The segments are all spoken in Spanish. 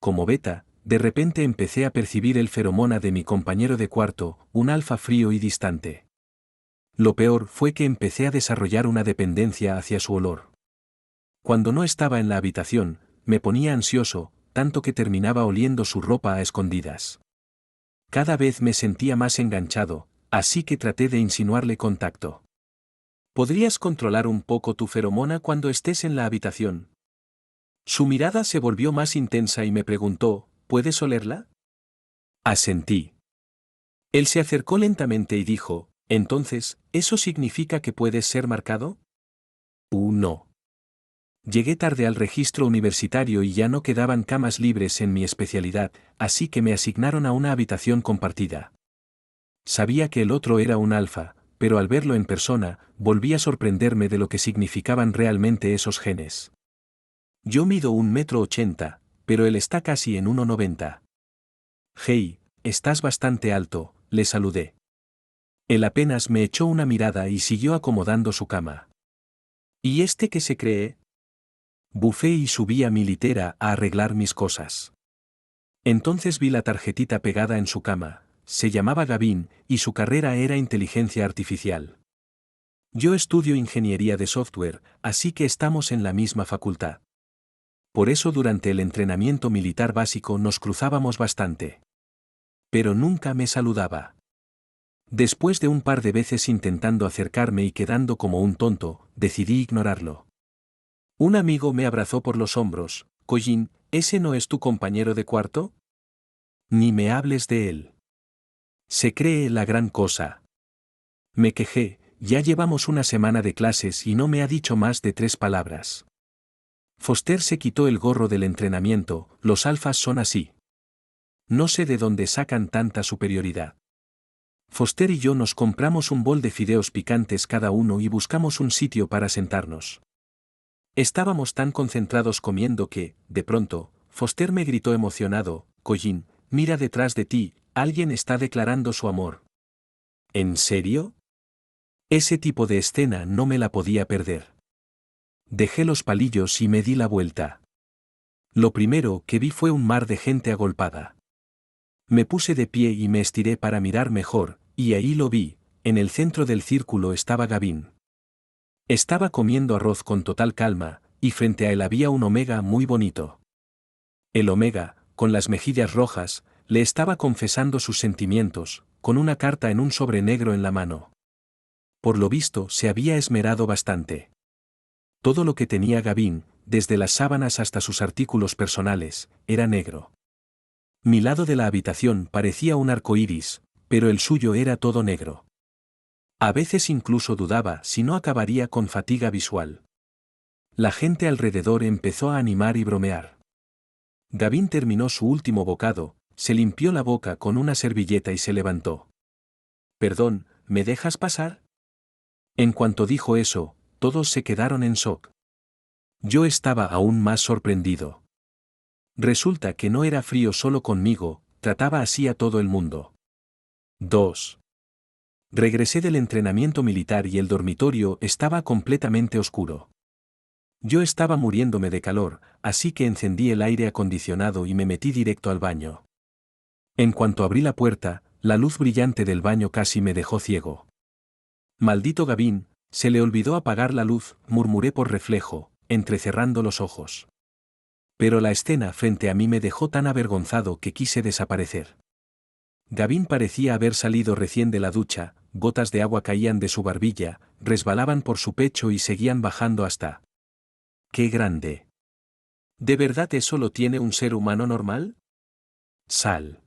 como beta, de repente empecé a percibir el feromona de mi compañero de cuarto, un alfa frío y distante. Lo peor fue que empecé a desarrollar una dependencia hacia su olor. Cuando no estaba en la habitación, me ponía ansioso, tanto que terminaba oliendo su ropa a escondidas. Cada vez me sentía más enganchado, así que traté de insinuarle contacto. ¿Podrías controlar un poco tu feromona cuando estés en la habitación? Su mirada se volvió más intensa y me preguntó, ¿puedes olerla? Asentí. Él se acercó lentamente y dijo, entonces, ¿eso significa que puedes ser marcado? No. Llegué tarde al registro universitario y ya no quedaban camas libres en mi especialidad, así que me asignaron a una habitación compartida. Sabía que el otro era un alfa, pero al verlo en persona, volví a sorprenderme de lo que significaban realmente esos genes. Yo mido 1,80 m, pero él está casi en 1,90 m. Hey, estás bastante alto, le saludé. Él apenas me echó una mirada y siguió acomodando su cama. ¿Y este qué se cree? Bufé y subí a mi litera a arreglar mis cosas. Entonces vi la tarjetita pegada en su cama, se llamaba Gavin, y su carrera era inteligencia artificial. Yo estudio ingeniería de software, así que estamos en la misma facultad. Por eso durante el entrenamiento militar básico nos cruzábamos bastante. Pero nunca me saludaba. Después de un par de veces intentando acercarme y quedando como un tonto, decidí ignorarlo. Un amigo me abrazó por los hombros. Kojin, ¿ese no es tu compañero de cuarto? Ni me hables de él. Se cree la gran cosa. Me quejé, ya llevamos una semana de clases y no me ha dicho más de 3 palabras. Foster se quitó el gorro del entrenamiento, los alfas son así. No sé de dónde sacan tanta superioridad. Foster y yo nos compramos un bol de fideos picantes cada uno y buscamos un sitio para sentarnos. Estábamos tan concentrados comiendo que, de pronto, Foster me gritó emocionado, Kojin, mira detrás de ti, alguien está declarando su amor. ¿En serio? Ese tipo de escena no me la podía perder. Dejé los palillos y me di la vuelta. Lo primero que vi fue un mar de gente agolpada. Me puse de pie y me estiré para mirar mejor, y ahí lo vi, en el centro del círculo estaba Gavin. Estaba comiendo arroz con total calma, y frente a él había un omega muy bonito. El omega, con las mejillas rojas, le estaba confesando sus sentimientos, con una carta en un sobre negro en la mano. Por lo visto se había esmerado bastante. Todo lo que tenía Gavin, desde las sábanas hasta sus artículos personales, era negro. Mi lado de la habitación parecía un arco iris, pero el suyo era todo negro. A veces incluso dudaba si no acabaría con fatiga visual. La gente alrededor empezó a animar y bromear. Gavin terminó su último bocado, se limpió la boca con una servilleta y se levantó. Perdón, ¿me dejas pasar? En cuanto dijo eso, todos se quedaron en shock. Yo estaba aún más sorprendido. Resulta que no era frío solo conmigo, trataba así a todo el mundo. 2. Regresé del entrenamiento militar y el dormitorio estaba completamente oscuro. Yo estaba muriéndome de calor, así que encendí el aire acondicionado y me metí directo al baño. En cuanto abrí la puerta, la luz brillante del baño casi me dejó ciego. Maldito Gavin, se le olvidó apagar la luz, murmuré por reflejo, entrecerrando los ojos. Pero la escena frente a mí me dejó tan avergonzado que quise desaparecer. Gavin parecía haber salido recién de la ducha, gotas de agua caían de su barbilla, resbalaban por su pecho y seguían bajando hasta... ¡Qué grande! ¿De verdad eso lo tiene un ser humano normal? Sal.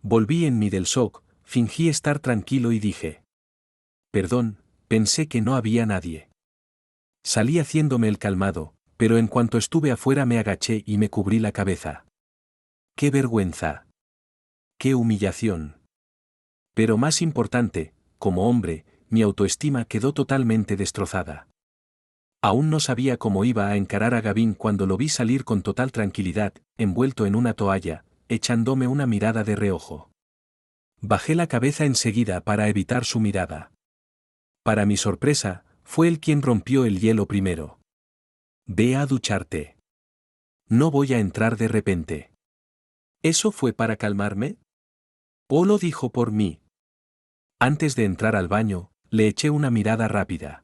Volví en mí del shock, fingí estar tranquilo y dije. Perdón, pensé que no había nadie. Salí haciéndome el calmado, pero en cuanto estuve afuera me agaché y me cubrí la cabeza. ¡Qué vergüenza! ¡Qué humillación! Pero más importante, como hombre, mi autoestima quedó totalmente destrozada. Aún no sabía cómo iba a encarar a Gavin cuando lo vi salir con total tranquilidad, envuelto en una toalla, echándome una mirada de reojo. Bajé la cabeza enseguida para evitar su mirada. Para mi sorpresa, fue él quien rompió el hielo primero. Ve a ducharte. No voy a entrar de repente. ¿Eso fue para calmarme? ¿O lo dijo por mí? Antes de entrar al baño, le eché una mirada rápida.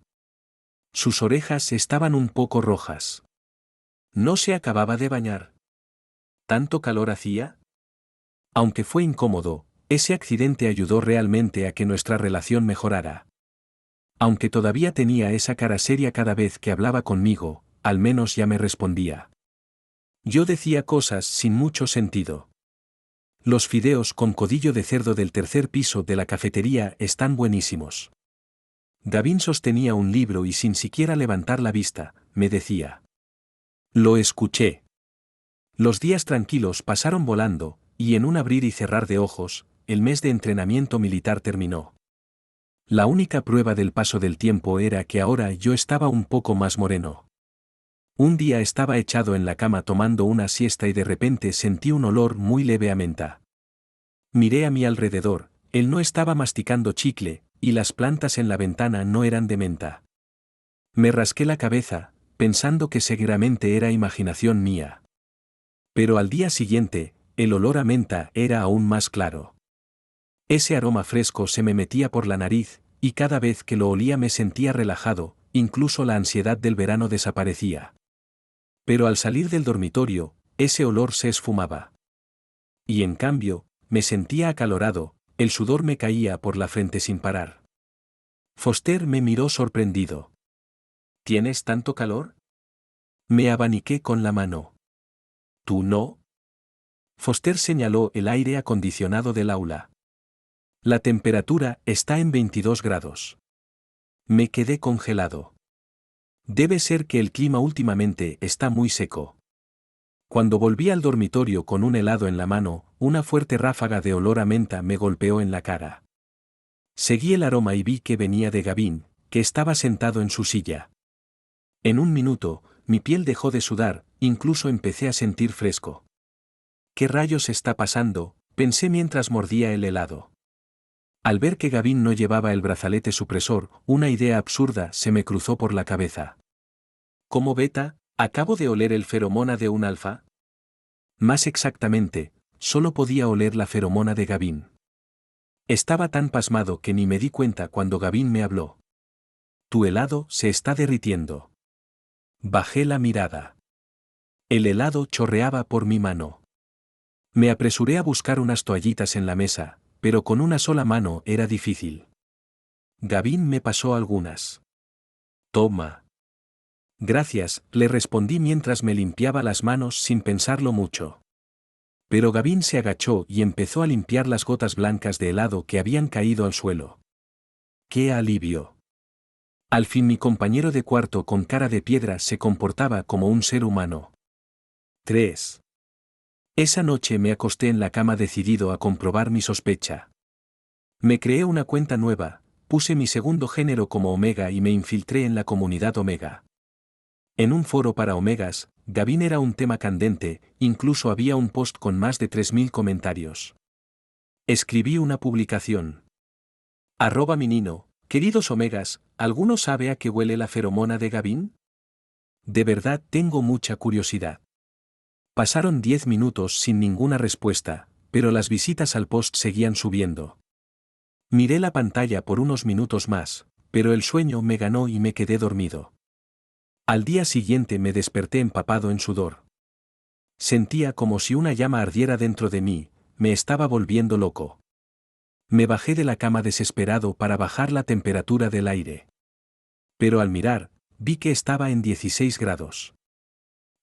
Sus orejas estaban un poco rojas. ¿No se acababa de bañar? ¿Tanto calor hacía? Aunque fue incómodo, ese accidente ayudó realmente a que nuestra relación mejorara. Aunque todavía tenía esa cara seria cada vez que hablaba conmigo, al menos ya me respondía. Yo decía cosas sin mucho sentido. Los fideos con codillo de cerdo del tercer piso de la cafetería están buenísimos. Gavin sostenía un libro y sin siquiera levantar la vista, me decía. Lo escuché. Los días tranquilos pasaron volando, y en un abrir y cerrar de ojos, el mes de entrenamiento militar terminó. La única prueba del paso del tiempo era que ahora yo estaba un poco más moreno. Un día estaba echado en la cama tomando una siesta y de repente sentí un olor muy leve a menta. Miré a mi alrededor, él no estaba masticando chicle, y las plantas en la ventana no eran de menta. Me rasqué la cabeza, pensando que seguramente era imaginación mía. Pero al día siguiente, el olor a menta era aún más claro. Ese aroma fresco se me metía por la nariz, y cada vez que lo olía me sentía relajado, incluso la ansiedad del verano desaparecía. Pero al salir del dormitorio, ese olor se esfumaba. Y en cambio, me sentía acalorado, el sudor me caía por la frente sin parar. Foster me miró sorprendido. ¿Tienes tanto calor? Me abaniqué con la mano. ¿Tú no? Foster señaló el aire acondicionado del aula. La temperatura está en 22 grados. Me quedé congelado. Debe ser que el clima últimamente está muy seco. Cuando volví al dormitorio con un helado en la mano, una fuerte ráfaga de olor a menta me golpeó en la cara. Seguí el aroma y vi que venía de Gavin, que estaba sentado en su silla. En un minuto, mi piel dejó de sudar, incluso empecé a sentir fresco. ¿Qué rayos está pasando?, pensé mientras mordía el helado. Al ver que Gavin no llevaba el brazalete supresor, una idea absurda se me cruzó por la cabeza. ¿Cómo beta, acabo de oler el feromona de un alfa? Más exactamente, solo podía oler la feromona de Gavin. Estaba tan pasmado que ni me di cuenta cuando Gavin me habló. Tu helado se está derritiendo. Bajé la mirada. El helado chorreaba por mi mano. Me apresuré a buscar unas toallitas en la mesa, pero con una sola mano era difícil. Gavin me pasó algunas. Toma. Gracias, le respondí mientras me limpiaba las manos sin pensarlo mucho. Pero Gavin se agachó y empezó a limpiar las gotas blancas de helado que habían caído al suelo. ¡Qué alivio! Al fin mi compañero de cuarto con cara de piedra se comportaba como un ser humano. 3. Esa noche me acosté en la cama decidido a comprobar mi sospecha. Me creé una cuenta nueva, puse mi segundo género como Omega y me infiltré en la comunidad Omega. En un foro para Omegas, Gavin era un tema candente, incluso había un post con más de 3000 comentarios. Escribí una publicación. @minino, queridos Omegas, ¿alguno sabe a qué huele la feromona de Gavin? De verdad tengo mucha curiosidad. Pasaron 10 minutos sin ninguna respuesta, pero las visitas al post seguían subiendo. Miré la pantalla por unos minutos más, pero el sueño me ganó y me quedé dormido. Al día siguiente me desperté empapado en sudor. Sentía como si una llama ardiera dentro de mí, me estaba volviendo loco. Me bajé de la cama desesperado para bajar la temperatura del aire. Pero al mirar, vi que estaba en 16 grados.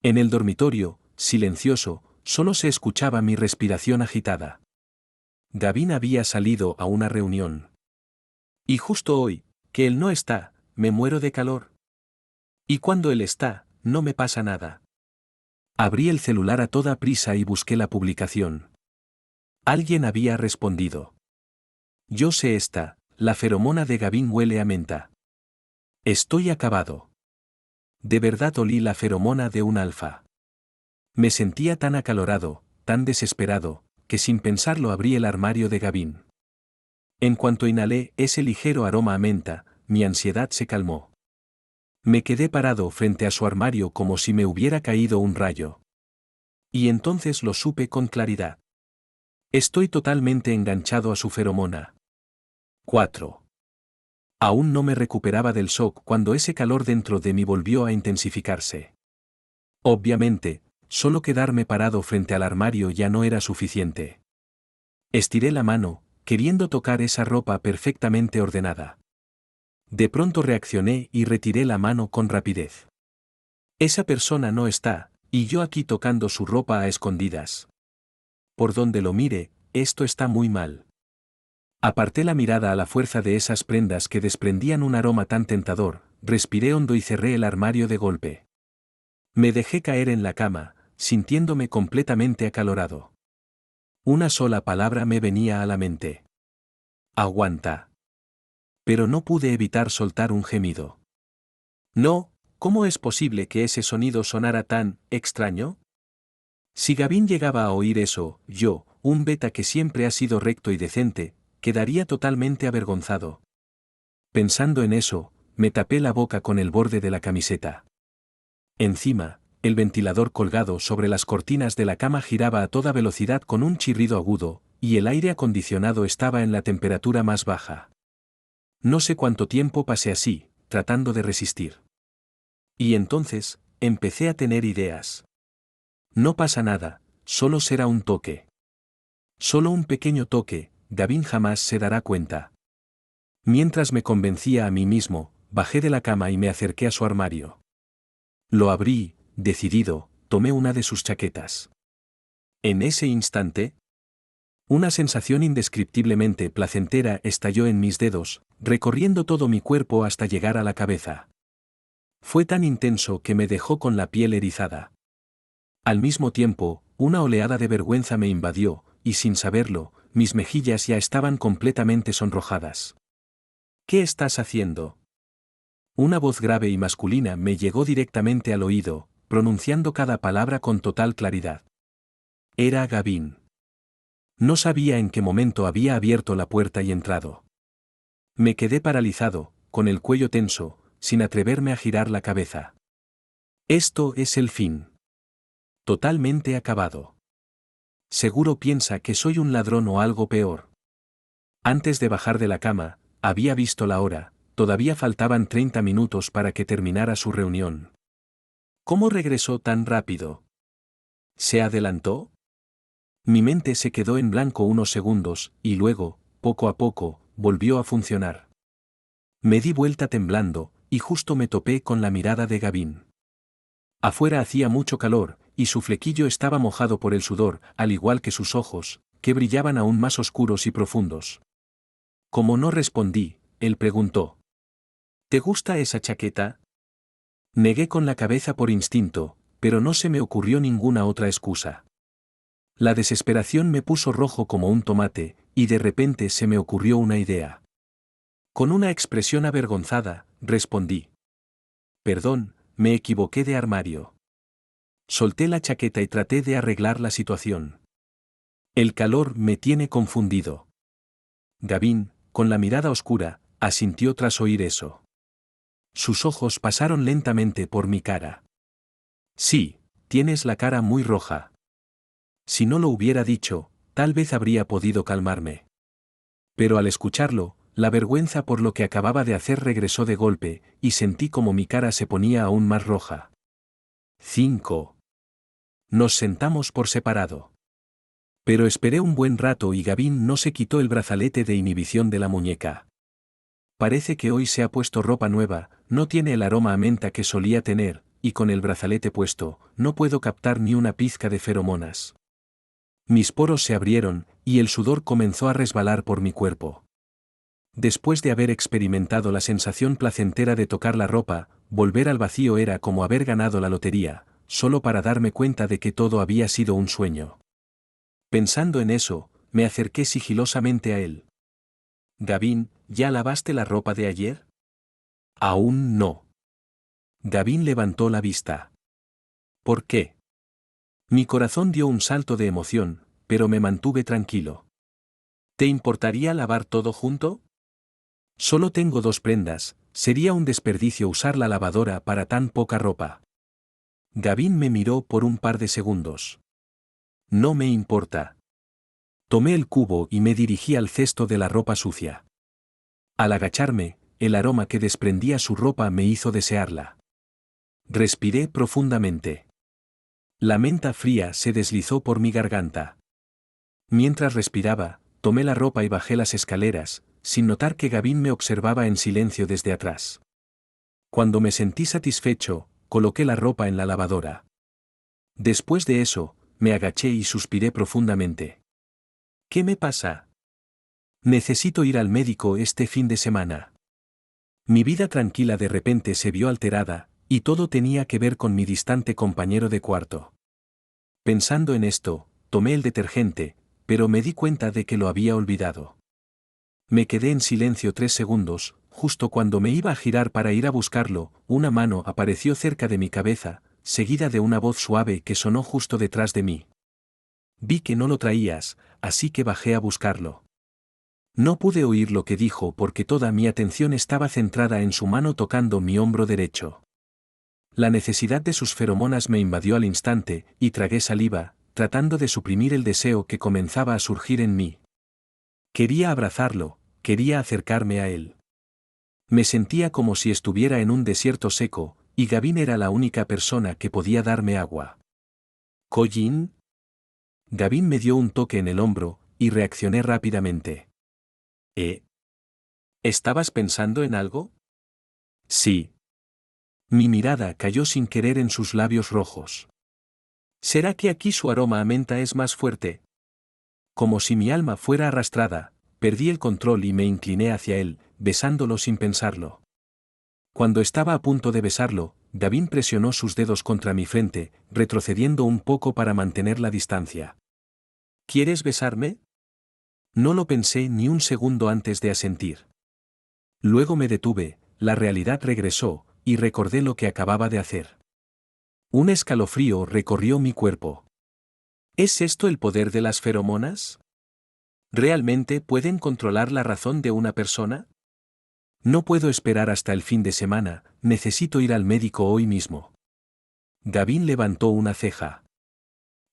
En el dormitorio, silencioso, solo se escuchaba mi respiración agitada. Gavin había salido a una reunión. Y justo hoy, que él no está, me muero de calor. Y cuando él está, no me pasa nada. Abrí el celular a toda prisa y busqué la publicación. Alguien había respondido. Yo sé esta, la feromona de Gavin huele a menta. Estoy acabado. De verdad olí la feromona de un alfa. Me sentía tan acalorado, tan desesperado, que sin pensarlo abrí el armario de Gavin. En cuanto inhalé ese ligero aroma a menta, mi ansiedad se calmó. Me quedé parado frente a su armario como si me hubiera caído un rayo. Y entonces lo supe con claridad. Estoy totalmente enganchado a su feromona. 4. Aún no me recuperaba del shock cuando ese calor dentro de mí volvió a intensificarse. Obviamente, solo quedarme parado frente al armario ya no era suficiente. Estiré la mano, queriendo tocar esa ropa perfectamente ordenada. De pronto reaccioné y retiré la mano con rapidez. Esa persona no está, y yo aquí tocando su ropa a escondidas. Por donde lo mire, esto está muy mal. Aparté la mirada a la fuerza de esas prendas que desprendían un aroma tan tentador, respiré hondo y cerré el armario de golpe. Me dejé caer en la cama, sintiéndome completamente acalorado. Una sola palabra me venía a la mente. Aguanta. Pero no pude evitar soltar un gemido. No, ¿cómo es posible que ese sonido sonara tan extraño? Si Gavin llegaba a oír eso, yo, un beta que siempre ha sido recto y decente, quedaría totalmente avergonzado. Pensando en eso, me tapé la boca con el borde de la camiseta. Encima, el ventilador colgado sobre las cortinas de la cama giraba a toda velocidad con un chirrido agudo, y el aire acondicionado estaba en la temperatura más baja. No sé cuánto tiempo pasé así, tratando de resistir. Y entonces, empecé a tener ideas. No pasa nada, solo será un toque. Solo un pequeño toque, Gavin jamás se dará cuenta. Mientras me convencía a mí mismo, bajé de la cama y me acerqué a su armario. Lo abrí, decidido, tomé una de sus chaquetas. En ese instante, una sensación indescriptiblemente placentera estalló en mis dedos, recorriendo todo mi cuerpo hasta llegar a la cabeza. Fue tan intenso que me dejó con la piel erizada. Al mismo tiempo, una oleada de vergüenza me invadió, y sin saberlo, mis mejillas ya estaban completamente sonrojadas. ¿Qué estás haciendo? Una voz grave y masculina me llegó directamente al oído, pronunciando cada palabra con total claridad. Era Gavin. No sabía en qué momento había abierto la puerta y entrado. Me quedé paralizado, con el cuello tenso, sin atreverme a girar la cabeza. Esto es el fin. Totalmente acabado. Seguro piensa que soy un ladrón o algo peor. Antes de bajar de la cama, había visto la hora, todavía faltaban 30 minutos para que terminara su reunión. ¿Cómo regresó tan rápido? ¿Se adelantó? Mi mente se quedó en blanco unos segundos, y luego, poco a poco, volvió a funcionar. Me di vuelta temblando, y justo me topé con la mirada de Gavin. Afuera hacía mucho calor, y su flequillo estaba mojado por el sudor, al igual que sus ojos, que brillaban aún más oscuros y profundos. Como no respondí, él preguntó: ¿Te gusta esa chaqueta? Negué con la cabeza por instinto, pero no se me ocurrió ninguna otra excusa. La desesperación me puso rojo como un tomate, y de repente se me ocurrió una idea. Con una expresión avergonzada, respondí: Perdón, me equivoqué de armario. Solté la chaqueta y traté de arreglar la situación. El calor me tiene confundido. Gavin, con la mirada oscura, asintió tras oír eso. Sus ojos pasaron lentamente por mi cara. Sí, tienes la cara muy roja. Si no lo hubiera dicho, tal vez habría podido calmarme. Pero al escucharlo, la vergüenza por lo que acababa de hacer regresó de golpe, y sentí como mi cara se ponía aún más roja. 5. Nos sentamos por separado. Pero esperé un buen rato y Gavin no se quitó el brazalete de inhibición de la muñeca. Parece que hoy se ha puesto ropa nueva, no tiene el aroma a menta que solía tener, y con el brazalete puesto, no puedo captar ni una pizca de feromonas. Mis poros se abrieron, y el sudor comenzó a resbalar por mi cuerpo. Después de haber experimentado la sensación placentera de tocar la ropa, volver al vacío era como haber ganado la lotería, solo para darme cuenta de que todo había sido un sueño. Pensando en eso, me acerqué sigilosamente a él. Gavin, ¿ya lavaste la ropa de ayer? Aún no. Gavin levantó la vista. ¿Por qué? Mi corazón dio un salto de emoción, pero me mantuve tranquilo. ¿Te importaría lavar todo junto? Solo tengo 2 prendas, sería un desperdicio usar la lavadora para tan poca ropa. Gavin me miró por un par de segundos. No me importa. Tomé el cubo y me dirigí al cesto de la ropa sucia. Al agacharme, el aroma que desprendía su ropa me hizo desearla. Respiré profundamente. La menta fría se deslizó por mi garganta. Mientras respiraba, tomé la ropa y bajé las escaleras, sin notar que Gavin me observaba en silencio desde atrás. Cuando me sentí satisfecho, coloqué la ropa en la lavadora. Después de eso, me agaché y suspiré profundamente. ¿Qué me pasa? Necesito ir al médico este fin de semana. Mi vida tranquila de repente se vio alterada, y todo tenía que ver con mi distante compañero de cuarto. Pensando en esto, tomé el detergente, pero me di cuenta de que lo había olvidado. Me quedé en silencio 3 segundos, justo cuando me iba a girar para ir a buscarlo, una mano apareció cerca de mi cabeza, seguida de una voz suave que sonó justo detrás de mí. Vi que no lo traías, así que bajé a buscarlo. No pude oír lo que dijo porque toda mi atención estaba centrada en su mano tocando mi hombro derecho. La necesidad de sus feromonas me invadió al instante, y tragué saliva, tratando de suprimir el deseo que comenzaba a surgir en mí. Quería abrazarlo, quería acercarme a él. Me sentía como si estuviera en un desierto seco, y Gavin era la única persona que podía darme agua. ¿Collin? Gavin me dio un toque en el hombro, y reaccioné rápidamente. ¿Estabas pensando en algo? Sí. Mi mirada cayó sin querer en sus labios rojos. ¿Será que aquí su aroma a menta es más fuerte? Como si mi alma fuera arrastrada, perdí el control y me incliné hacia él, besándolo sin pensarlo. Cuando estaba a punto de besarlo, Gavin presionó sus dedos contra mi frente, retrocediendo un poco para mantener la distancia. ¿Quieres besarme? No lo pensé ni un segundo antes de asentir. Luego me detuve, la realidad regresó, y recordé lo que acababa de hacer. Un escalofrío recorrió mi cuerpo. ¿Es esto el poder de las feromonas? ¿Realmente pueden controlar la razón de una persona? No puedo esperar hasta el fin de semana, necesito ir al médico hoy mismo. Gavin levantó una ceja.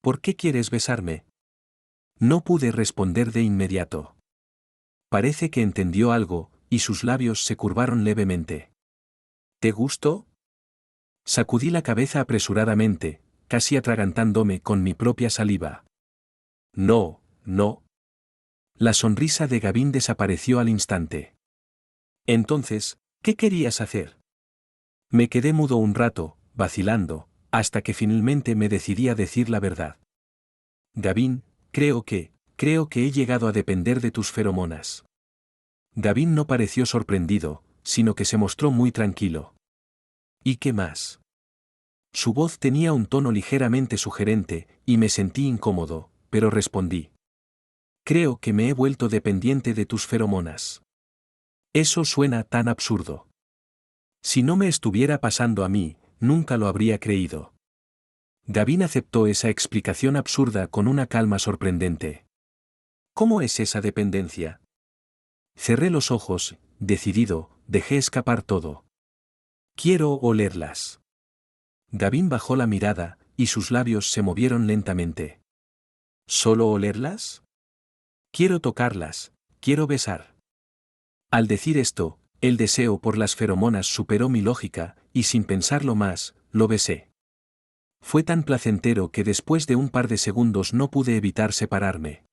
¿Por qué quieres besarme? No pude responder de inmediato. Parece que entendió algo, y sus labios se curvaron levemente. ¿Te gustó? Sacudí la cabeza apresuradamente, casi atragantándome con mi propia saliva. No, no. La sonrisa de Gavin desapareció al instante. Entonces, ¿qué querías hacer? Me quedé mudo un rato, vacilando, hasta que finalmente me decidí a decir la verdad. Gavin, creo que he llegado a depender de tus feromonas. Gavin no pareció sorprendido, sino que se mostró muy tranquilo. ¿Y qué más? Su voz tenía un tono ligeramente sugerente, y me sentí incómodo, pero respondí. Creo que me he vuelto dependiente de tus feromonas. Eso suena tan absurdo. Si no me estuviera pasando a mí, nunca lo habría creído. Gavin aceptó esa explicación absurda con una calma sorprendente. ¿Cómo es esa dependencia? Cerré los ojos, decidido, dejé escapar todo. Quiero olerlas. Gavin bajó la mirada, y sus labios se movieron lentamente. ¿Solo olerlas? Quiero tocarlas, quiero besar. Al decir esto, el deseo por las feromonas superó mi lógica, y sin pensarlo más, lo besé. Fue tan placentero que después de un par de segundos no pude evitar separarme.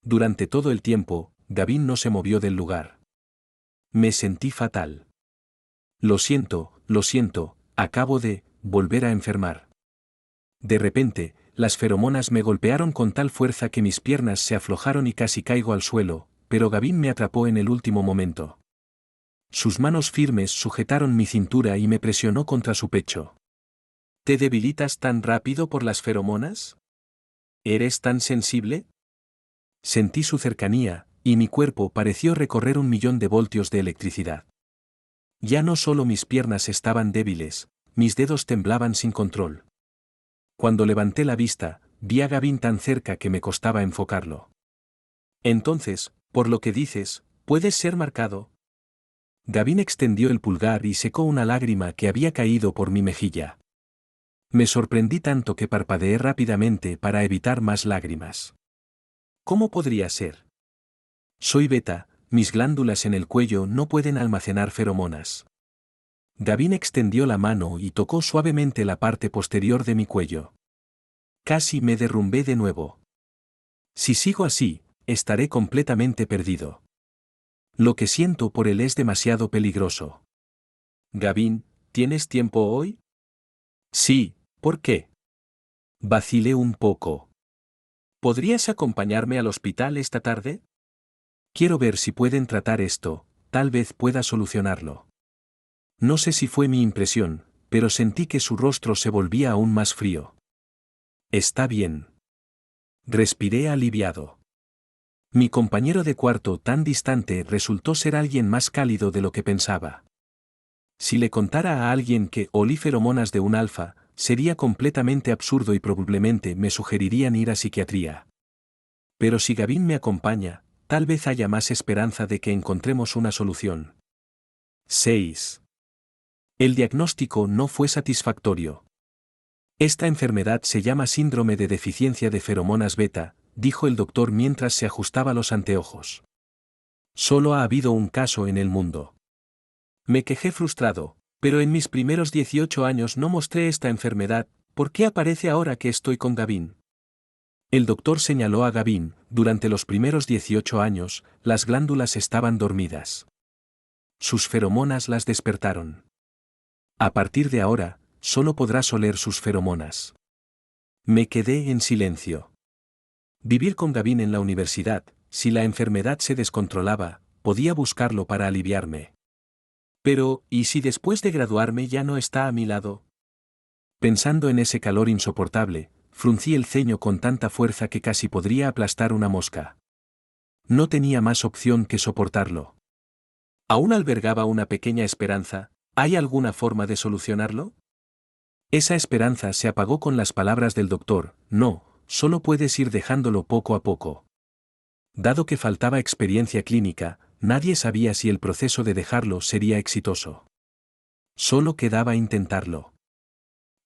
Durante todo el tiempo, Gavin no se movió del lugar. Me sentí fatal. Lo siento, acabo de volver a enfermar. De repente, las feromonas me golpearon con tal fuerza que mis piernas se aflojaron y casi caigo al suelo, pero Gavin me atrapó en el último momento. Sus manos firmes sujetaron mi cintura y me presionó contra su pecho. ¿Te debilitas tan rápido por las feromonas? ¿Eres tan sensible? Sentí su cercanía, y mi cuerpo pareció recorrer 1.000.000 de voltios de electricidad. Ya no solo mis piernas estaban débiles, mis dedos temblaban sin control. Cuando levanté la vista, vi a Gavin tan cerca que me costaba enfocarlo. Entonces, por lo que dices, puedes ser marcado. Gavin extendió el pulgar y secó una lágrima que había caído por mi mejilla. Me sorprendí tanto que parpadeé rápidamente para evitar más lágrimas. ¿Cómo podría ser? Soy beta, mis glándulas en el cuello no pueden almacenar feromonas. Gavin extendió la mano y tocó suavemente la parte posterior de mi cuello. Casi me derrumbé de nuevo. Si sigo así, estaré completamente perdido. Lo que siento por él es demasiado peligroso. Gavin, ¿tienes tiempo hoy? Sí, ¿por qué? Vacilé un poco. ¿Podrías acompañarme al hospital esta tarde? Quiero ver si pueden tratar esto, tal vez pueda solucionarlo. No sé si fue mi impresión, pero sentí que su rostro se volvía aún más frío. Está bien. Respiré aliviado. Mi compañero de cuarto tan distante resultó ser alguien más cálido de lo que pensaba. Si le contara a alguien que olí feromonas de un alfa, sería completamente absurdo y probablemente me sugerirían ir a psiquiatría. Pero si Gavin me acompaña, tal vez haya más esperanza de que encontremos una solución. 6. El diagnóstico no fue satisfactorio. Esta enfermedad se llama síndrome de deficiencia de feromonas beta, dijo el doctor mientras se ajustaba los anteojos. Solo ha habido un caso en el mundo. Me quejé frustrado, pero en mis primeros 18 años no mostré esta enfermedad, ¿por qué aparece ahora que estoy con Gavin? El doctor señaló a Gavin, durante los primeros 18 años, las glándulas estaban dormidas. Sus feromonas las despertaron. A partir de ahora, solo podrás oler sus feromonas. Me quedé en silencio. Vivir con Gavin en la universidad, si la enfermedad se descontrolaba, podía buscarlo para aliviarme. Pero, ¿y si después de graduarme ya no está a mi lado? Pensando en ese calor insoportable, fruncí el ceño con tanta fuerza que casi podría aplastar una mosca. No tenía más opción que soportarlo. Aún albergaba una pequeña esperanza. ¿Hay alguna forma de solucionarlo? Esa esperanza se apagó con las palabras del doctor: no, solo puedes ir dejándolo poco a poco. Dado que faltaba experiencia clínica, nadie sabía si el proceso de dejarlo sería exitoso. Solo quedaba intentarlo.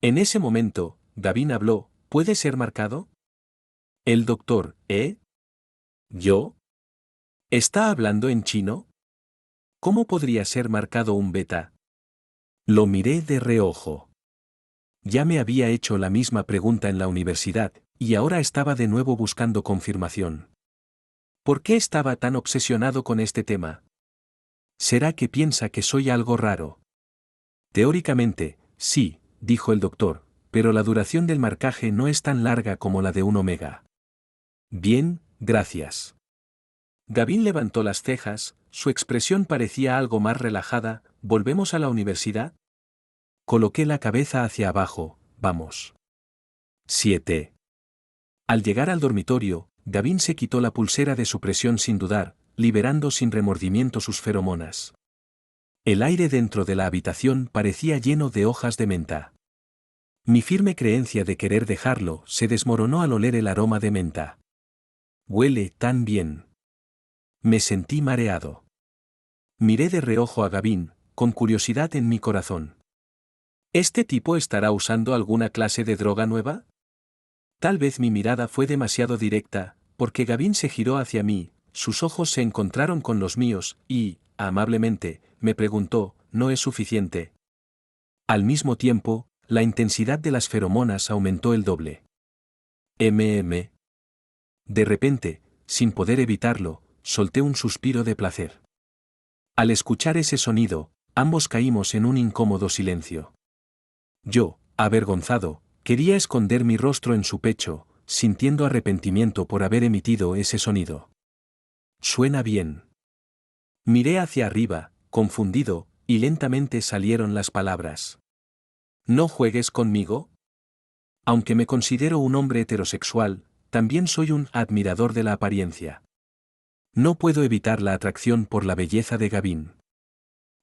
En ese momento, Gavin habló: ¿puede ser marcado? El doctor, ¿eh? ¿Yo? ¿Está hablando en chino? ¿Cómo podría ser marcado un beta? Lo miré de reojo. Ya me había hecho la misma pregunta en la universidad, y ahora estaba de nuevo buscando confirmación. ¿Por qué estaba tan obsesionado con este tema? ¿Será que piensa que soy algo raro? Teóricamente, sí, dijo el doctor, pero la duración del marcaje no es tan larga como la de un omega. Bien, gracias. Gavin levantó las cejas, su expresión parecía algo más relajada. ¿Volvemos a la universidad? Coloqué la cabeza hacia abajo. Vamos. 7. Al llegar al dormitorio, Gavin se quitó la pulsera de su presión sin dudar, liberando sin remordimiento sus feromonas. El aire dentro de la habitación parecía lleno de hojas de menta. Mi firme creencia de querer dejarlo se desmoronó al oler el aroma de menta. Huele tan bien. Me sentí mareado. Miré de reojo a Gavin, con curiosidad en mi corazón. ¿Este tipo estará usando alguna clase de droga nueva? Tal vez mi mirada fue demasiado directa, porque Gavin se giró hacia mí, sus ojos se encontraron con los míos, y, amablemente, me preguntó: ¿no es suficiente? Al mismo tiempo, la intensidad de las feromonas aumentó el doble. De repente, sin poder evitarlo, solté un suspiro de placer. Al escuchar ese sonido, ambos caímos en un incómodo silencio. Yo, avergonzado, quería esconder mi rostro en su pecho, sintiendo arrepentimiento por haber emitido ese sonido. Suena bien. Miré hacia arriba, confundido, y lentamente salieron las palabras. ¿No juegues conmigo? Aunque me considero un hombre heterosexual, también soy un admirador de la apariencia. No puedo evitar la atracción por la belleza de Gavin.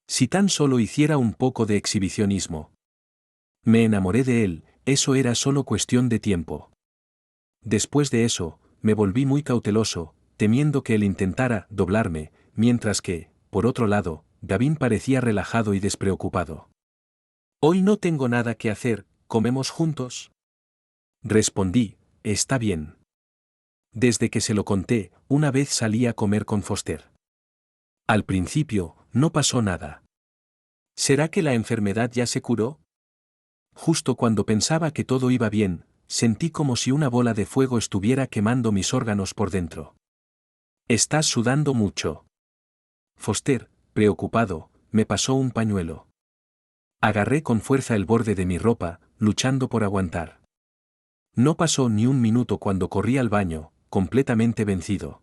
Si tan solo hiciera un poco de exhibicionismo. Me enamoré de él, eso era solo cuestión de tiempo. Después de eso, me volví muy cauteloso, temiendo que él intentara doblarme, mientras que, por otro lado, Gavin parecía relajado y despreocupado. Hoy no tengo nada que hacer, ¿comemos juntos? Respondí: está bien. Desde que se lo conté, una vez salí a comer con Foster. Al principio, no pasó nada. ¿Será que la enfermedad ya se curó? Justo cuando pensaba que todo iba bien, sentí como si una bola de fuego estuviera quemando mis órganos por dentro. Estás sudando mucho. Foster, preocupado, me pasó un pañuelo. Agarré con fuerza el borde de mi ropa, luchando por aguantar. No pasó ni un minuto cuando corrí al baño, completamente vencido.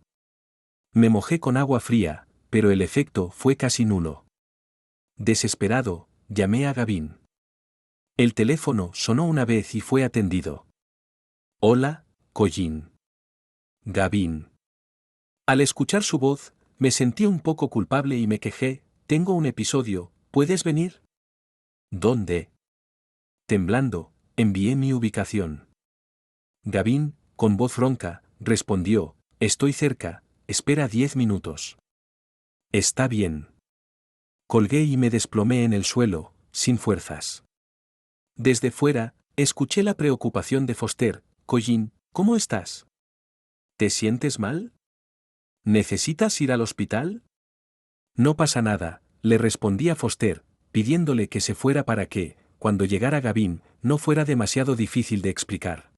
Me mojé con agua fría, pero el efecto fue casi nulo. Desesperado, llamé a Gavin. El teléfono sonó una vez y fue atendido. Hola, Collin. Gavin. Al escuchar su voz, me sentí un poco culpable y me quejé, tengo un episodio, ¿puedes venir? ¿Dónde? Temblando, envié mi ubicación. Gavin, con voz ronca, respondió, estoy cerca, espera 10 minutos. Está bien. Colgué y me desplomé en el suelo, sin fuerzas. Desde fuera, escuché la preocupación de Foster. Collin, ¿cómo estás? ¿Te sientes mal? ¿Necesitas ir al hospital? No pasa nada, le respondí a Foster, pidiéndole que se fuera para que, cuando llegara Gavin, no fuera demasiado difícil de explicar.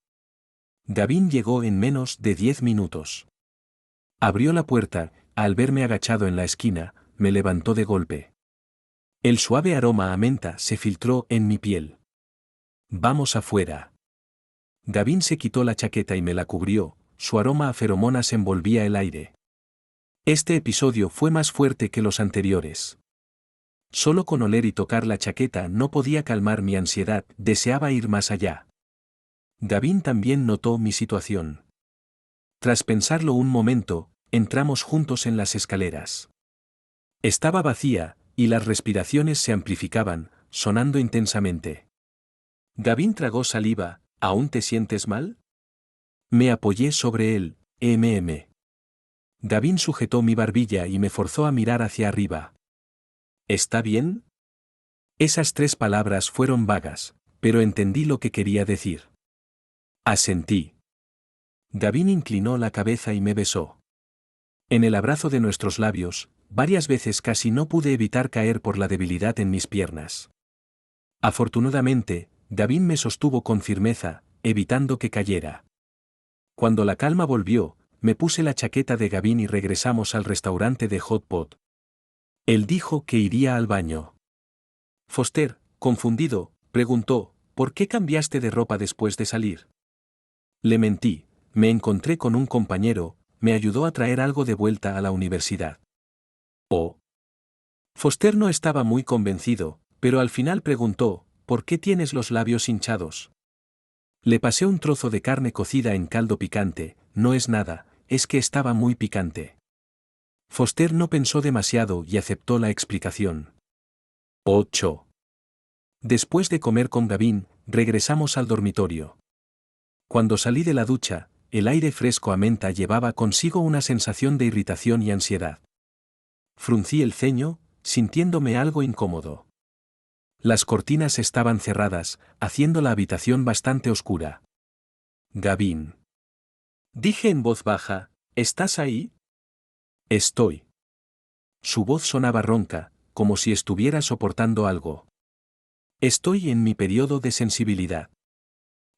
Gavin llegó en menos de 10 minutos. Abrió la puerta, al verme agachado en la esquina, me levantó de golpe. El suave aroma a menta se filtró en mi piel. Vamos afuera. Gavin se quitó la chaqueta y me la cubrió, su aroma a feromonas envolvía el aire. Este episodio fue más fuerte que los anteriores. Solo con oler y tocar la chaqueta no podía calmar mi ansiedad, deseaba ir más allá. Gavin también notó mi situación. Tras pensarlo un momento, entramos juntos en las escaleras. Estaba vacía, y las respiraciones se amplificaban, sonando intensamente. Gavin tragó saliva, ¿aún te sientes mal? Me apoyé sobre él, Gavin sujetó mi barbilla y me forzó a mirar hacia arriba. ¿Está bien? Esas 3 palabras fueron vagas, pero entendí lo que quería decir. Asentí. Gavin inclinó la cabeza y me besó. En el abrazo de nuestros labios, varias veces casi no pude evitar caer por la debilidad en mis piernas. Afortunadamente, Gavin me sostuvo con firmeza, evitando que cayera. Cuando la calma volvió, me puse la chaqueta de Gavin y regresamos al restaurante de Hot Pot. Él dijo que iría al baño. Foster, confundido, preguntó, ¿por qué cambiaste de ropa después de salir? Le mentí, me encontré con un compañero, me ayudó a traer algo de vuelta a la universidad. Oh. Foster no estaba muy convencido, pero al final preguntó, ¿por qué tienes los labios hinchados? Le pasé un trozo de carne cocida en caldo picante, no es nada, es que estaba muy picante. Foster no pensó demasiado y aceptó la explicación. 8. Después de comer con Gavin, regresamos al dormitorio. Cuando salí de la ducha, el aire fresco a menta llevaba consigo una sensación de irritación y ansiedad. Fruncí el ceño, sintiéndome algo incómodo. Las cortinas estaban cerradas, haciendo la habitación bastante oscura. Gavin. Dije en voz baja, ¿estás ahí? Estoy. Su voz sonaba ronca, como si estuviera soportando algo. Estoy en mi periodo de sensibilidad.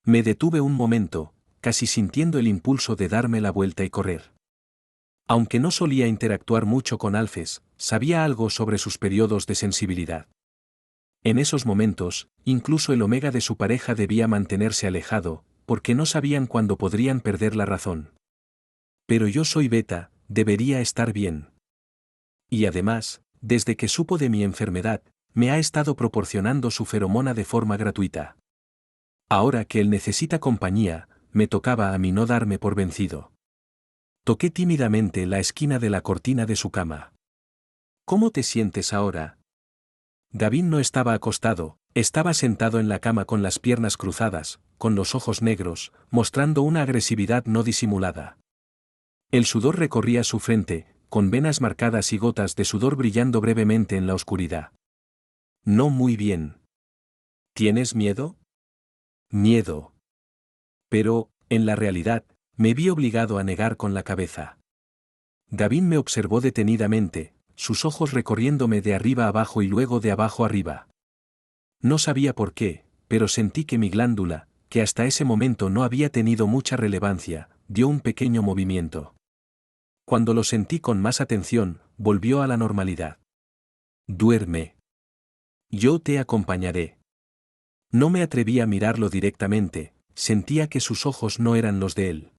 Me detuve un momento, casi sintiendo el impulso de darme la vuelta y correr. Aunque no solía interactuar mucho con Alfes, sabía algo sobre sus periodos de sensibilidad. En esos momentos, incluso el omega de su pareja debía mantenerse alejado, porque no sabían cuándo podrían perder la razón. Pero yo soy beta, debería estar bien. Y además, desde que supo de mi enfermedad, me ha estado proporcionando su feromona de forma gratuita. Ahora que él necesita compañía, me tocaba a mí no darme por vencido. Toqué tímidamente la esquina de la cortina de su cama. ¿Cómo te sientes ahora? Gavin no estaba acostado, estaba sentado en la cama con las piernas cruzadas, con los ojos negros, mostrando una agresividad no disimulada. El sudor recorría su frente, con venas marcadas y gotas de sudor brillando brevemente en la oscuridad. No muy bien. ¿Tienes miedo? Miedo. Pero, en la realidad, Me vi obligado a negar con la cabeza. Gavin me observó detenidamente, sus ojos recorriéndome de arriba abajo y luego de abajo arriba. No sabía por qué, pero sentí que mi glándula, que hasta ese momento no había tenido mucha relevancia, dio un pequeño movimiento. Cuando lo sentí con más atención, volvió a la normalidad. Duerme. Yo te acompañaré. No me atreví a mirarlo directamente, sentía que sus ojos no eran los de él.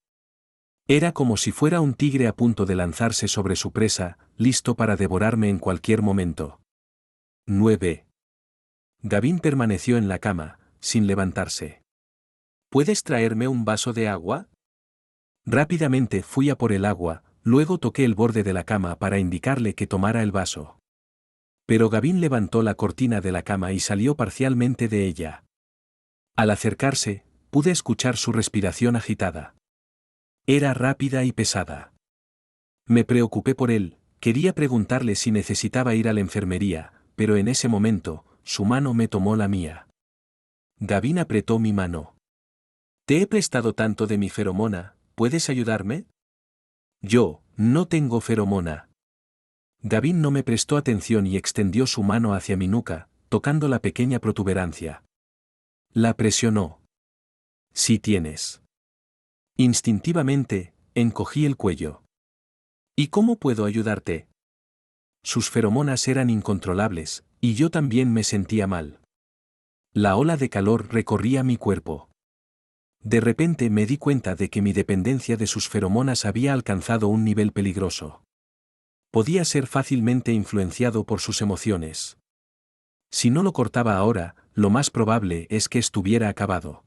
Era como si fuera un tigre a punto de lanzarse sobre su presa, listo para devorarme en cualquier momento. 9. Gavin permaneció en la cama, sin levantarse. ¿Puedes traerme un vaso de agua? Rápidamente fui a por el agua, luego toqué el borde de la cama para indicarle que tomara el vaso. Pero Gavin levantó la cortina de la cama y salió parcialmente de ella. Al acercarse, pude escuchar su respiración agitada. Era rápida y pesada. Me preocupé por él, quería preguntarle si necesitaba ir a la enfermería, pero en ese momento, su mano me tomó la mía. Gavin apretó mi mano. Te he prestado tanto de mi feromona, ¿puedes ayudarme? Yo, no tengo feromona. Gavin no me prestó atención y extendió su mano hacia mi nuca, tocando la pequeña protuberancia. La presionó. Sí tienes. Instintivamente, encogí el cuello. ¿Y cómo puedo ayudarte? Sus feromonas eran incontrolables, y yo también me sentía mal. La ola de calor recorría mi cuerpo. De repente me di cuenta de que mi dependencia de sus feromonas había alcanzado un nivel peligroso. Podía ser fácilmente influenciado por sus emociones. Si no lo cortaba ahora, lo más probable es que estuviera acabado.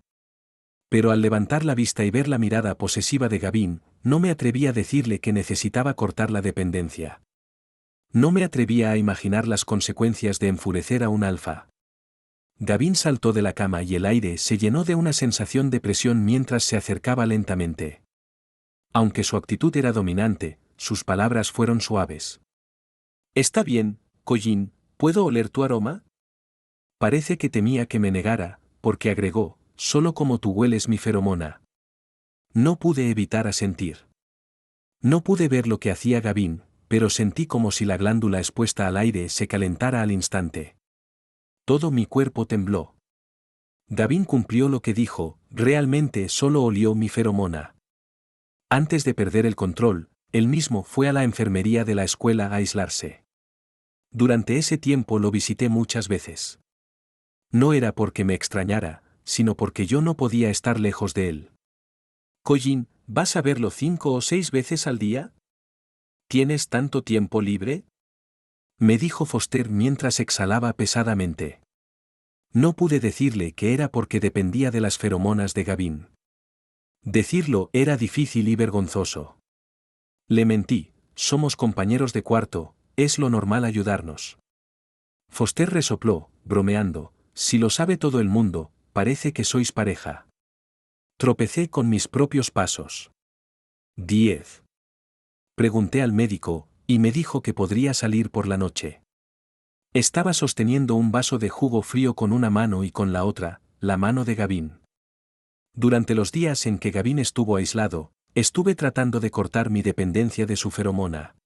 Pero al levantar la vista y ver la mirada posesiva de Gavin, no me atreví a decirle que necesitaba cortar la dependencia. No me atrevía a imaginar las consecuencias de enfurecer a un alfa. Gavin saltó de la cama y el aire se llenó de una sensación de presión mientras se acercaba lentamente. Aunque su actitud era dominante, sus palabras fueron suaves. Está bien, Collin, ¿puedo oler tu aroma? Parece que temía que me negara, porque agregó, solo como tú hueles mi feromona. No pude evitar asentir. No pude ver lo que hacía Gavin, pero sentí como si la glándula expuesta al aire se calentara al instante. Todo mi cuerpo tembló. Gavin cumplió lo que dijo, realmente solo olió mi feromona. Antes de perder el control, él mismo fue a la enfermería de la escuela a aislarse. Durante ese tiempo lo visité muchas veces. No era porque me extrañara, sino porque yo no podía estar lejos de él. Collin, ¿vas a verlo 5 o 6 veces al día? ¿Tienes tanto tiempo libre? Me dijo Foster mientras exhalaba pesadamente. No pude decirle que era porque dependía de las feromonas de Gavin. Decirlo era difícil y vergonzoso. Le mentí, somos compañeros de cuarto, es lo normal ayudarnos. Foster resopló, bromeando, si lo sabe todo el mundo, parece que sois pareja. Tropecé con mis propios pasos. 10. Pregunté al médico, y me dijo que podría salir por la noche. Estaba sosteniendo un vaso de jugo frío con una mano y con la otra, la mano de Gavin. Durante los días en que Gavin estuvo aislado, estuve tratando de cortar mi dependencia de su feromona.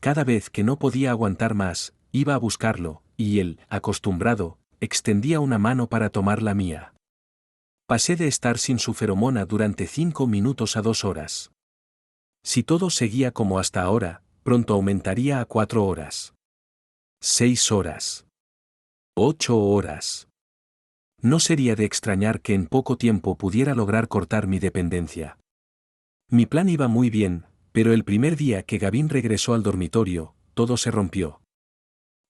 Cada vez que no podía aguantar más, iba a buscarlo, y él, acostumbrado, extendía una mano para tomar la mía. Pasé de estar sin su feromona durante 5 minutos a 2 horas. Si todo seguía como hasta ahora, pronto aumentaría a 4 horas. 6 horas. 8 horas. No sería de extrañar que en poco tiempo pudiera lograr cortar mi dependencia. Mi plan iba muy bien, pero el primer día que Gavin regresó al dormitorio, todo se rompió.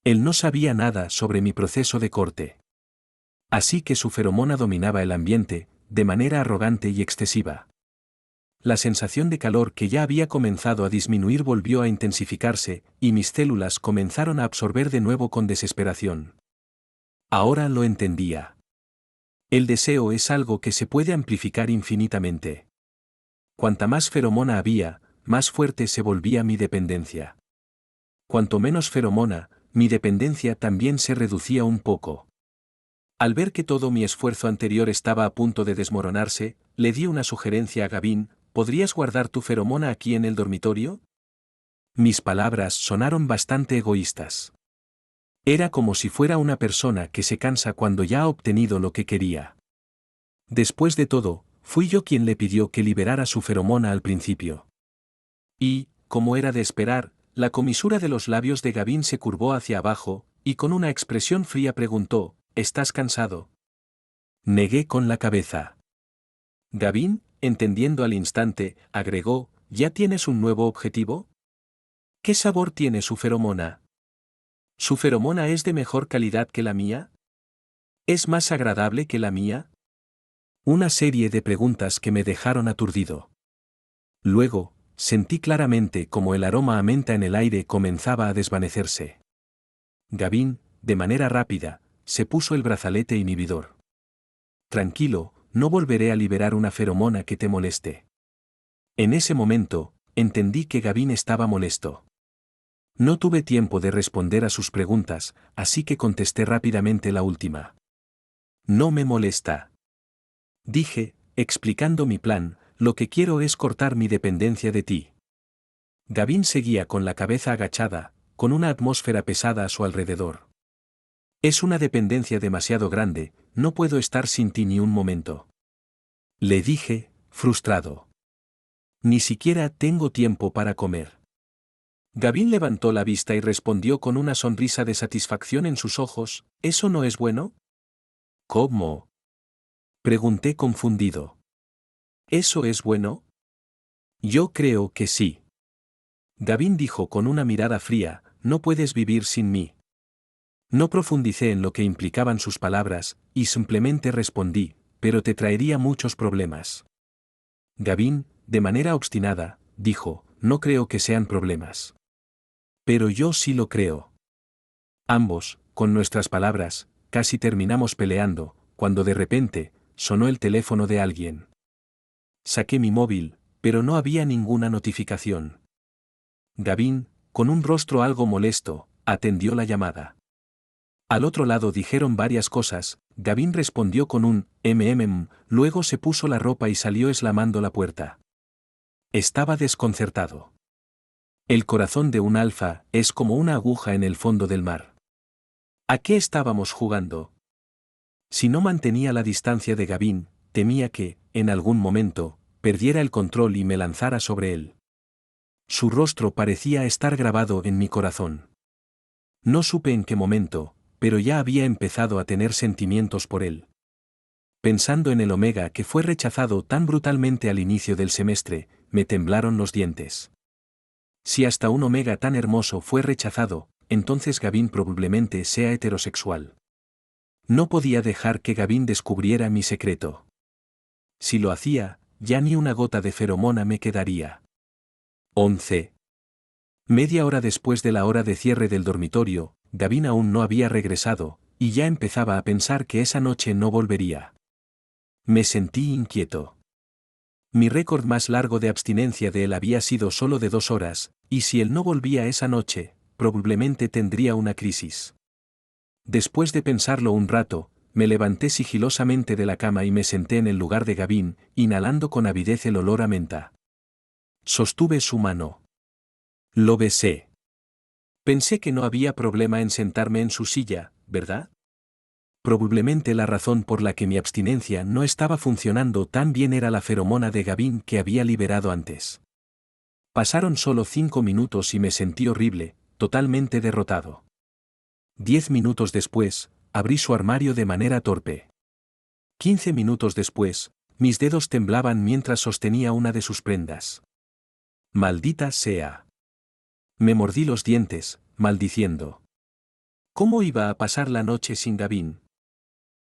Él no sabía nada sobre mi proceso de corte. Así que su feromona dominaba el ambiente, de manera arrogante y excesiva. La sensación de calor que ya había comenzado a disminuir volvió a intensificarse, y mis células comenzaron a absorber de nuevo con desesperación. Ahora lo entendía. El deseo es algo que se puede amplificar infinitamente. Cuanta más feromona había, más fuerte se volvía mi dependencia. Cuanto menos feromona, mi dependencia también se reducía un poco. Al ver que todo mi esfuerzo anterior estaba a punto de desmoronarse, le di una sugerencia a Gavin, ¿podrías guardar tu feromona aquí en el dormitorio? Mis palabras sonaron bastante egoístas. Era como si fuera una persona que se cansa cuando ya ha obtenido lo que quería. Después de todo, fui yo quien le pidió que liberara su feromona al principio. Y, como era de esperar, la comisura de los labios de Gavin se curvó hacia abajo, y con una expresión fría preguntó, ¿estás cansado? Negué con la cabeza. Gavin, entendiendo al instante, agregó, ¿ya tienes un nuevo objetivo? ¿Qué sabor tiene su feromona? ¿Su feromona es de mejor calidad que la mía? ¿Es más agradable que la mía? Una serie de preguntas que me dejaron aturdido. Luego, sentí claramente como el aroma a menta en el aire comenzaba a desvanecerse. Gavin, de manera rápida, se puso el brazalete inhibidor. Tranquilo, no volveré a liberar una feromona que te moleste. En ese momento, entendí que Gavin estaba molesto. No tuve tiempo de responder a sus preguntas, así que contesté rápidamente la última. No me molesta. Dije, explicando mi plan, lo que quiero es cortar mi dependencia de ti. Gavin seguía con la cabeza agachada, con una atmósfera pesada a su alrededor. Es una dependencia demasiado grande, no puedo estar sin ti ni un momento. Le dije, frustrado. Ni siquiera tengo tiempo para comer. Gavin levantó la vista y respondió con una sonrisa de satisfacción en sus ojos, ¿eso no es bueno? ¿Cómo? Pregunté confundido. ¿Eso es bueno? Yo creo que sí. Gavin dijo con una mirada fría, no puedes vivir sin mí. No profundicé en lo que implicaban sus palabras, y simplemente respondí, pero te traería muchos problemas. Gavin, de manera obstinada, dijo, no creo que sean problemas. Pero yo sí lo creo. Ambos, con nuestras palabras, casi terminamos peleando, cuando de repente, sonó el teléfono de alguien. Saqué mi móvil, pero no había ninguna notificación. Gavin, con un rostro algo molesto, atendió la llamada. Al otro lado dijeron varias cosas, Gavin respondió con un luego se puso la ropa y salió slamando la puerta. Estaba desconcertado. El corazón de un alfa es como una aguja en el fondo del mar. ¿A qué estábamos jugando? Si no mantenía la distancia de Gavin, temía que, en algún momento, perdiera el control y me lanzara sobre él. Su rostro parecía estar grabado en mi corazón. No supe en qué momento, pero ya había empezado a tener sentimientos por él. Pensando en el Omega que fue rechazado tan brutalmente al inicio del semestre, me temblaron los dientes. Si hasta un Omega tan hermoso fue rechazado, entonces Gavin probablemente sea heterosexual. No podía dejar que Gavin descubriera mi secreto. Si lo hacía, ya ni una gota de feromona me quedaría. 11. Media hora después de la hora de cierre del dormitorio, Gavin aún no había regresado, y ya empezaba a pensar que esa noche no volvería. Me sentí inquieto. Mi récord más largo de abstinencia de él había sido solo de 2 horas, y si él no volvía esa noche, probablemente tendría una crisis. Después de pensarlo un rato, me levanté sigilosamente de la cama y me senté en el lugar de Gavin, inhalando con avidez el olor a menta. Sostuve su mano. Lo besé. Pensé que no había problema en sentarme en su silla, ¿verdad? Probablemente la razón por la que mi abstinencia no estaba funcionando tan bien era la feromona de Gavin que había liberado antes. Pasaron solo 5 minutos y me sentí horrible, totalmente derrotado. 10 minutos después, abrí su armario de manera torpe. 15 minutos después, mis dedos temblaban mientras sostenía una de sus prendas. Maldita sea. Me mordí los dientes, maldiciendo. ¿Cómo iba a pasar la noche sin Gavin?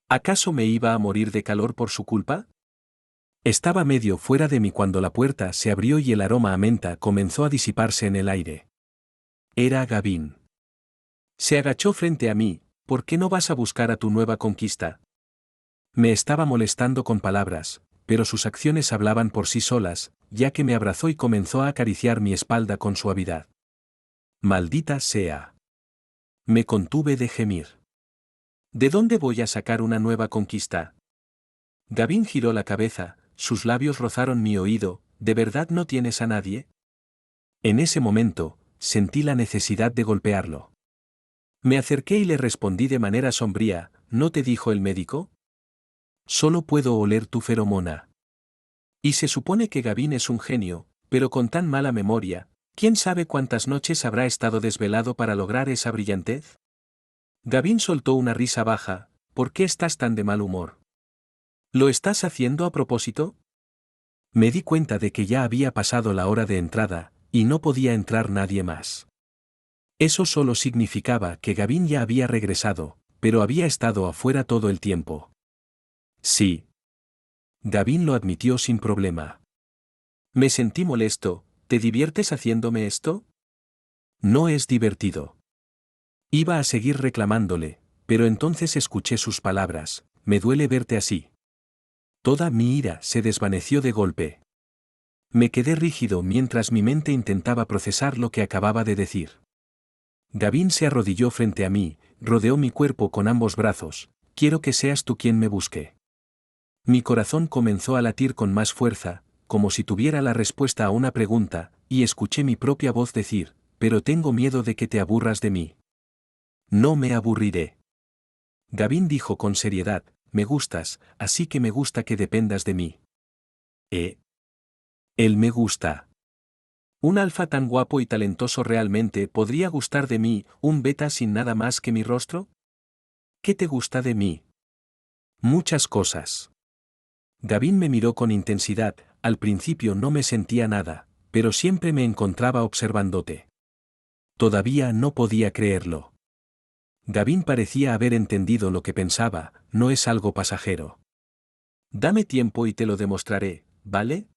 ¿Acaso me iba a morir de calor por su culpa? Estaba medio fuera de mí cuando la puerta se abrió y el aroma a menta comenzó a disiparse en el aire. Era Gavin. Se agachó frente a mí, ¿por qué no vas a buscar a tu nueva conquista? Me estaba molestando con palabras, pero sus acciones hablaban por sí solas, ya que me abrazó y comenzó a acariciar mi espalda con suavidad. Maldita sea. Me contuve de gemir. ¿De dónde voy a sacar una nueva conquista? Gavin giró la cabeza, sus labios rozaron mi oído, ¿de verdad no tienes a nadie? En ese momento, sentí la necesidad de golpearlo. Me acerqué y le respondí de manera sombría, ¿no te dijo el médico? Solo puedo oler tu feromona. Y se supone que Gavin es un genio, pero con tan mala memoria, ¿quién sabe cuántas noches habrá estado desvelado para lograr esa brillantez? Gavin soltó una risa baja, ¿por qué estás tan de mal humor? ¿Lo estás haciendo a propósito? Me di cuenta de que ya había pasado la hora de entrada, y no podía entrar nadie más. Eso solo significaba que Gavin ya había regresado, pero había estado afuera todo el tiempo. Sí. Gavin lo admitió sin problema. Me sentí molesto, ¿te diviertes haciéndome esto? No es divertido. Iba a seguir reclamándole, pero entonces escuché sus palabras, me duele verte así. Toda mi ira se desvaneció de golpe. Me quedé rígido mientras mi mente intentaba procesar lo que acababa de decir. Gavin se arrodilló frente a mí, rodeó mi cuerpo con ambos brazos, quiero que seas tú quien me busque. Mi corazón comenzó a latir con más fuerza, como si tuviera la respuesta a una pregunta, y escuché mi propia voz decir, pero tengo miedo de que te aburras de mí. No me aburriré. Gavin dijo con seriedad, me gustas, así que me gusta que dependas de mí. Él me gusta. Un alfa tan guapo y talentoso realmente podría gustar de mí, un beta sin nada más que mi rostro. ¿Qué te gusta de mí? Muchas cosas. Gavin me miró con intensidad, al principio no me sentía nada, pero siempre me encontraba observándote. Todavía no podía creerlo. Gavin parecía haber entendido lo que pensaba, no es algo pasajero. Dame tiempo y te lo demostraré, ¿vale?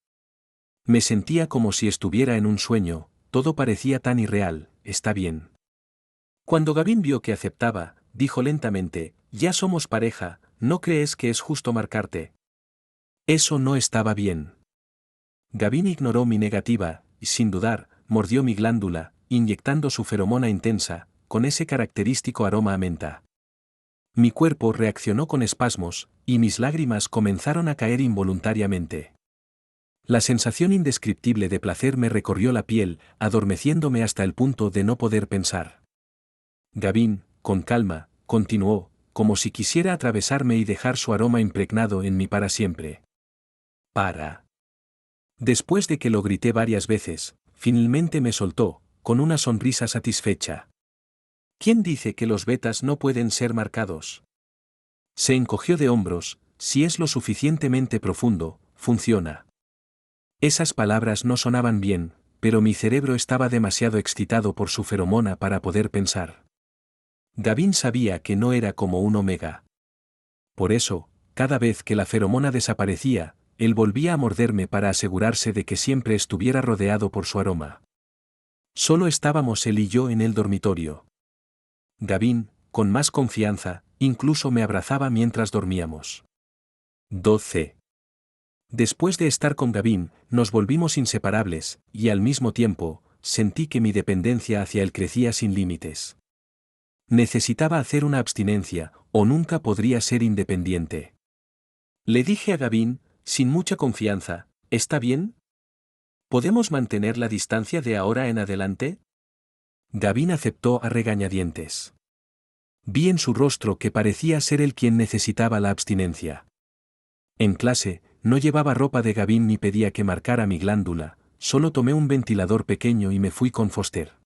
Me sentía como si estuviera en un sueño, todo parecía tan irreal, está bien. Cuando Gavin vio que aceptaba, dijo lentamente, ya somos pareja, ¿no crees que es justo marcarte? Eso no estaba bien. Gavin ignoró mi negativa, y sin dudar, mordió mi glándula, inyectando su feromona intensa, con ese característico aroma a menta. Mi cuerpo reaccionó con espasmos, y mis lágrimas comenzaron a caer involuntariamente. La sensación indescriptible de placer me recorrió la piel, adormeciéndome hasta el punto de no poder pensar. Gavin, con calma, continuó, como si quisiera atravesarme y dejar su aroma impregnado en mí para siempre. Para. Después de que lo grité varias veces, finalmente me soltó, con una sonrisa satisfecha. ¿Quién dice que los betas no pueden ser marcados? Se encogió de hombros, si es lo suficientemente profundo, funciona. Esas palabras no sonaban bien, pero mi cerebro estaba demasiado excitado por su feromona para poder pensar. Gavin sabía que no era como un omega. Por eso, cada vez que la feromona desaparecía, él volvía a morderme para asegurarse de que siempre estuviera rodeado por su aroma. Solo estábamos él y yo en el dormitorio. Gavin, con más confianza, incluso me abrazaba mientras dormíamos. 12. Después de estar con Gavin, nos volvimos inseparables, y al mismo tiempo, sentí que mi dependencia hacia él crecía sin límites. Necesitaba hacer una abstinencia, o nunca podría ser independiente. Le dije a Gavin, sin mucha confianza, ¿está bien? ¿Podemos mantener la distancia de ahora en adelante? Gavin aceptó a regañadientes. Vi en su rostro que parecía ser él quien necesitaba la abstinencia. En clase, no llevaba ropa de Gavin ni pedía que marcara mi glándula, solo tomé un ventilador pequeño y me fui con Foster.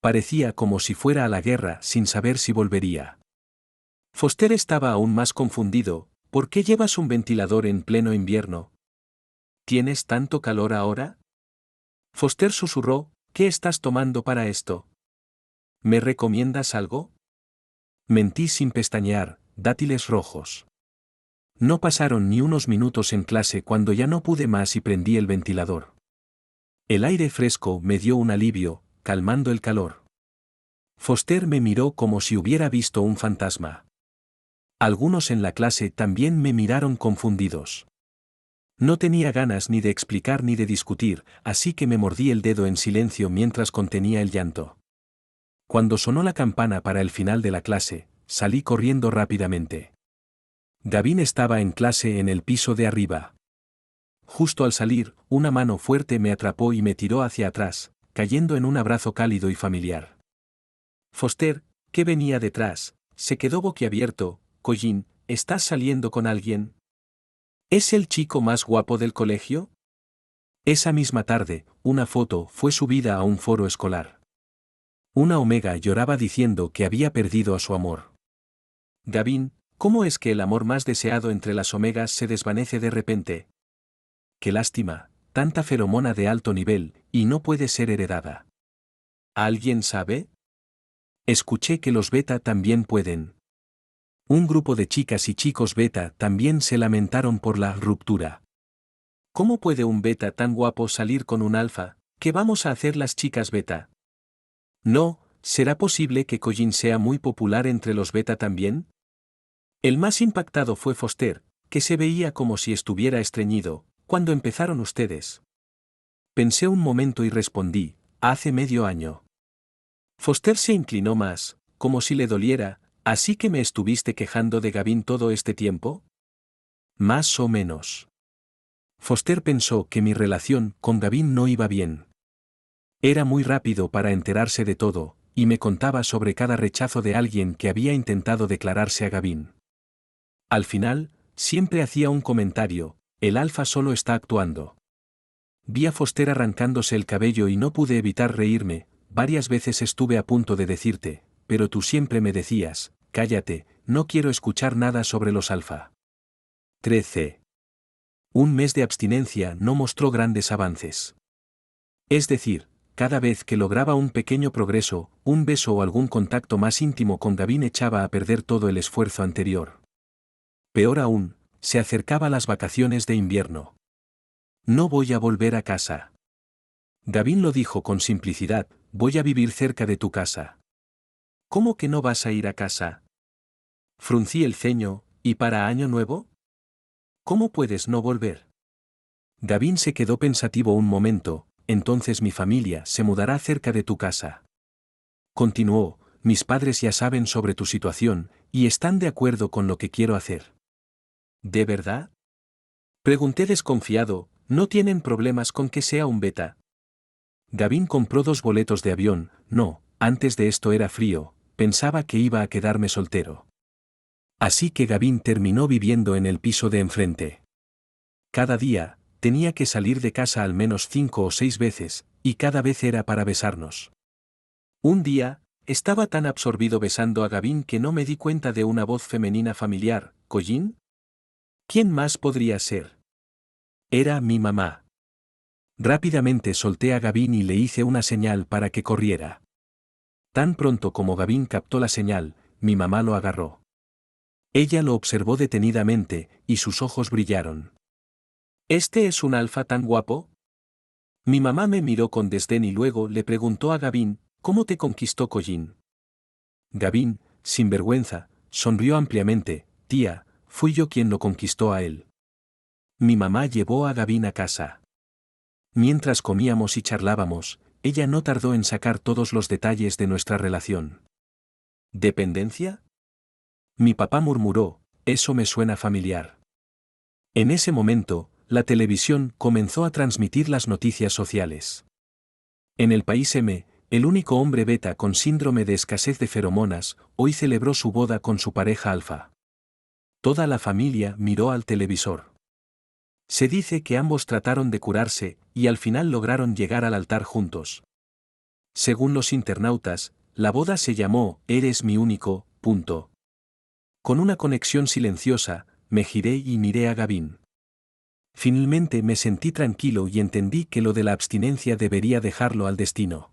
Parecía como si fuera a la guerra sin saber si volvería. Foster estaba aún más confundido, ¿por qué llevas un ventilador en pleno invierno? ¿Tienes tanto calor ahora? Foster susurró, ¿qué estás tomando para esto? ¿Me recomiendas algo? Mentí sin pestañear, dátiles rojos. No pasaron ni unos minutos en clase cuando ya no pude más y prendí el ventilador. El aire fresco me dio un alivio, calmando el calor. Foster me miró como si hubiera visto un fantasma. Algunos en la clase también me miraron confundidos. No tenía ganas ni de explicar ni de discutir, así que me mordí el dedo en silencio mientras contenía el llanto. Cuando sonó la campana para el final de la clase, salí corriendo rápidamente. Gavin estaba en clase en el piso de arriba. Justo al salir, una mano fuerte me atrapó y me tiró hacia atrás, cayendo en un abrazo cálido y familiar. Foster, que venía detrás, se quedó boquiabierto. Collin, ¿estás saliendo con alguien? ¿Es el chico más guapo del colegio? Esa misma tarde, una foto fue subida a un foro escolar. Una omega lloraba diciendo que había perdido a su amor. Gavin, ¿cómo es que el amor más deseado entre las omegas se desvanece de repente? Qué lástima, tanta feromona de alto nivel, y no puede ser heredada. ¿Alguien sabe? Escuché que los beta también pueden. Un grupo de chicas y chicos beta también se lamentaron por la ruptura. ¿Cómo puede un beta tan guapo salir con un alfa? ¿Qué vamos a hacer las chicas beta? No, ¿será posible que Collin sea muy popular entre los beta también? El más impactado fue Foster, que se veía como si estuviera estreñido. ¿Cuándo empezaron ustedes? Pensé un momento y respondí, hace medio año. Foster se inclinó más, como si le doliera. ¿Así que me estuviste quejando de Gavin todo este tiempo? Más o menos. Foster pensó que mi relación con Gavin no iba bien. Era muy rápido para enterarse de todo, y me contaba sobre cada rechazo de alguien que había intentado declararse a Gavin. Al final, siempre hacía un comentario, el alfa solo está actuando. Vi a Foster arrancándose el cabello y no pude evitar reírme. Varias veces estuve a punto de decirte, pero tú siempre me decías, cállate, no quiero escuchar nada sobre los alfa. 13. Un mes de abstinencia no mostró grandes avances. Es decir, cada vez que lograba un pequeño progreso, un beso o algún contacto más íntimo con Gavin echaba a perder todo el esfuerzo anterior. Peor aún, se acercaba las vacaciones de invierno. No voy a volver a casa. Gavin lo dijo con simplicidad, voy a vivir cerca de tu casa. ¿Cómo que no vas a ir a casa? Fruncí el ceño, ¿y para Año Nuevo? ¿Cómo puedes no volver? Gavin se quedó pensativo un momento, entonces mi familia se mudará cerca de tu casa. Continuó, mis padres ya saben sobre tu situación, y están de acuerdo con lo que quiero hacer. ¿De verdad? Pregunté desconfiado, ¿no tienen problemas con que sea un beta? Gavin compró 2 boletos de avión. No, antes de esto era frío, pensaba que iba a quedarme soltero. Así que Gavin terminó viviendo en el piso de enfrente. Cada día, tenía que salir de casa al menos 5 o 6 veces, y cada vez era para besarnos. Un día, estaba tan absorbido besando a Gavin que no me di cuenta de una voz femenina familiar. ¿Collin? ¿Quién más podría ser? Era mi mamá. Rápidamente solté a Gavin y le hice una señal para que corriera. Tan pronto como Gavin captó la señal, mi mamá lo agarró. Ella lo observó detenidamente, y sus ojos brillaron. ¿Este es un alfa tan guapo? Mi mamá me miró con desdén y luego le preguntó a Gavin, ¿cómo te conquistó Collin? Gavin, sin vergüenza, sonrió ampliamente, tía, fui yo quien lo conquistó a él. Mi mamá llevó a Gavin a casa. Mientras comíamos y charlábamos, ella no tardó en sacar todos los detalles de nuestra relación. ¿Dependencia? Mi papá murmuró, eso me suena familiar. En ese momento, la televisión comenzó a transmitir las noticias sociales. En el país M, el único hombre beta con síndrome de escasez de feromonas, hoy celebró su boda con su pareja alfa. Toda la familia miró al televisor. Se dice que ambos trataron de curarse, y al final lograron llegar al altar juntos. Según los internautas, la boda se llamó Eres mi único, punto. Con una conexión silenciosa, me giré y miré a Gavin. Finalmente me sentí tranquilo y entendí que lo de la abstinencia debería dejarlo al destino.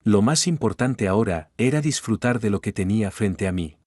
Lo más importante ahora era disfrutar de lo que tenía frente a mí.